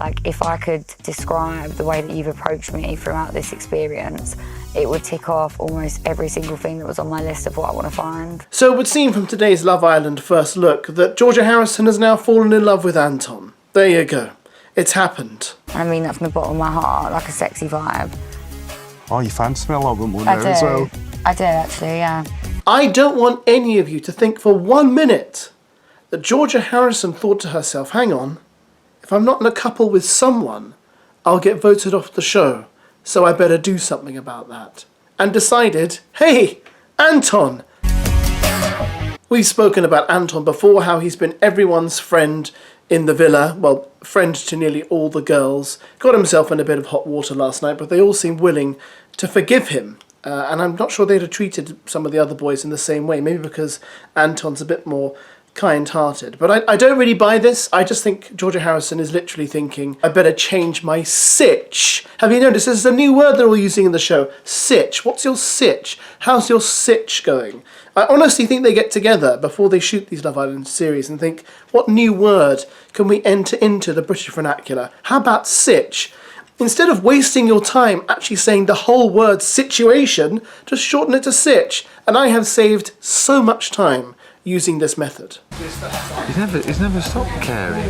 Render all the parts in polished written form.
Like, if I could describe the way that you've approached me throughout this experience, it would tick off almost every single thing that was on my list of what I want to find. So it would seem from today's Love Island first look that Georgia Harrison has now fallen in love with Anton. There you go. It's happened. I mean that from the bottom of my heart, like a sexy vibe. Oh, you fancy me a lot more now as well. I do, actually, yeah. I don't want any of you to think for 1 minute that Georgia Harrison thought to herself, hang on, if I'm not in a couple with someone, I'll get voted off the show, so I better do something about that. And decided, hey, Anton! We've spoken about Anton before, how he's been everyone's friend in the villa, well, friend to nearly all the girls. Got himself in a bit of hot water last night, but they all seemed willing to forgive him. And I'm not sure they'd have treated some of the other boys in the same way, maybe because Anton's a bit more kind-hearted. But I don't really buy this. I just think Georgia Harrison is literally thinking, I better change my sitch. Have you noticed this is a new word they're all using in the show? Sitch. What's your sitch? How's your sitch going? I honestly think they get together before they shoot these Love Island series and think, what new word can we enter into the British vernacular? How about sitch? Instead of wasting your time actually saying the whole word situation, just shorten it to sitch. And I have saved so much time using this method. He's never stopped caring.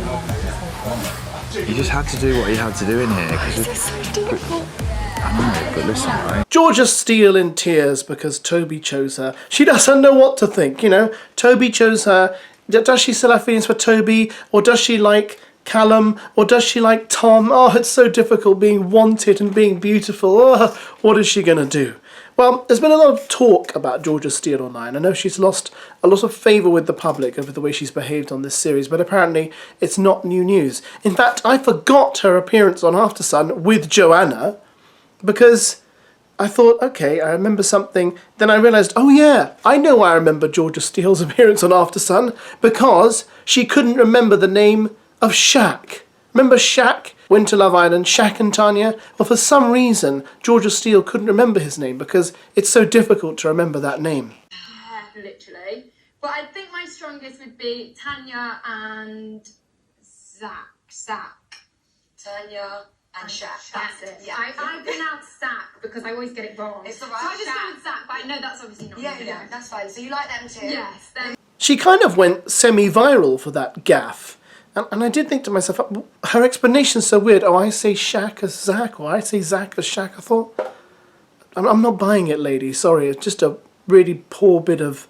He just had to do what he had to do in here. This is so difficult. I know, but listen, right? Georgia Steele in tears because Toby chose her. She doesn't know what to think, you know. Toby chose her. Does she still have feelings for Toby? Or does she like Callum? Or does she like Tom? Oh, it's so difficult being wanted and being beautiful. Oh, what is she going to do? Well, there's been a lot of talk about Georgia Steele online. I know she's lost a lot of favour with the public over the way she's behaved on this series, but apparently it's not new news. In fact, I forgot her appearance on Aftersun with Joanna because I thought, okay, I remember something. Then I realised, oh yeah, I know I remember Georgia Steele's appearance on Aftersun because she couldn't remember the name of Shaq. Remember Shaq? Went to Love Island, Shaq and Tanya? Well, for some reason, Georgia Steele couldn't remember his name because it's so difficult to remember that name. Yeah, literally. But I think my strongest would be Tanya and Zach. Tanya and Shaq. That's it. Yeah. I pronounce Zach because I always get it wrong. It's alright. So I just go with Zach, but I know that's obviously not. Yeah, that's fine. So you like them too? Yes. She kind of went semi-viral for that gaffe. And I did think to myself, her explanation's so weird. Oh, I say Shaq as Zach, or I say Zach as Shaq. I thought, I'm not buying it, lady. Sorry, it's just a really poor bit of,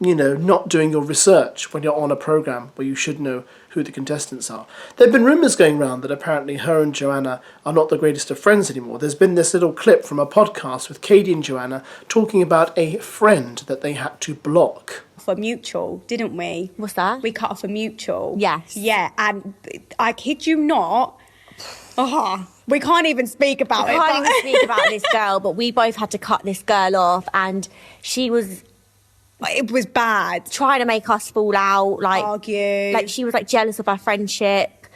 you know, not doing your research when you're on a programme where you should know who the contestants are. There have been rumours going around that apparently her and Joanna are not the greatest of friends anymore. There's been this little clip from a podcast with Katie and Joanna talking about a friend that they had to block. A mutual, didn't we? What's that? We cut off a mutual. Yes. Yeah, and I kid you not, we can't even speak about it. We can't even speak about this girl, but we both had to cut this girl off, and she was... It was bad. Trying to make us fall out, like... Argue. Like, she was, like, jealous of our friendship.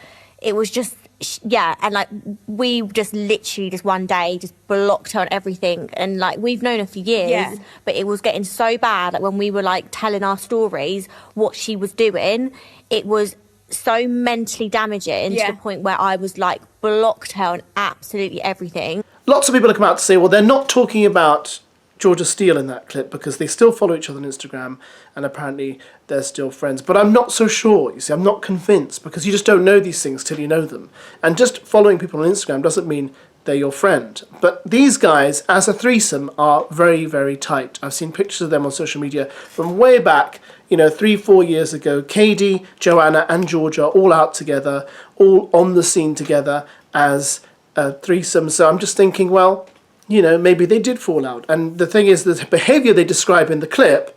It was just... Yeah, and, like, we just literally just one day just blocked her on everything. And, like, we've known her for years, but it was getting so bad. Like, when we were, like, telling our stories, what she was doing, it was so mentally damaging to the point where I was, like, blocked her on absolutely everything. Lots of people have come out to say, well, they're not talking about Georgia Steele in that clip because they still follow each other on Instagram and apparently they're still friends. But I'm not so sure, you see, I'm not convinced because you just don't know these things till you know them. And just following people on Instagram doesn't mean they're your friend. But these guys, as a threesome, are very, very tight. I've seen pictures of them on social media from way back, you know, 3-4 years ago. Katie, Joanna and Georgia all out together, all on the scene together as a threesome. So I'm just thinking, well, you know, maybe they did fall out. And the thing is, the behaviour they describe in the clip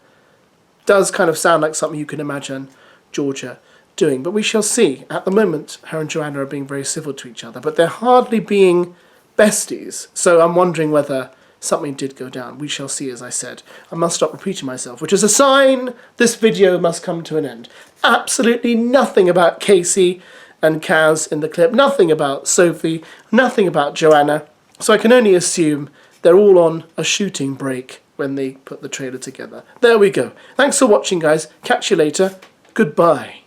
does kind of sound like something you can imagine Georgia doing. But we shall see. At the moment, her and Joanna are being very civil to each other, but they're hardly being besties. So I'm wondering whether something did go down. We shall see, as I said. I must stop repeating myself, which is a sign this video must come to an end. Absolutely nothing about Casey and Kaz in the clip. Nothing about Sophie. Nothing about Joanna. So I can only assume they're all on a shooting break when they put the trailer together. There we go. Thanks for watching, guys. Catch you later. Goodbye.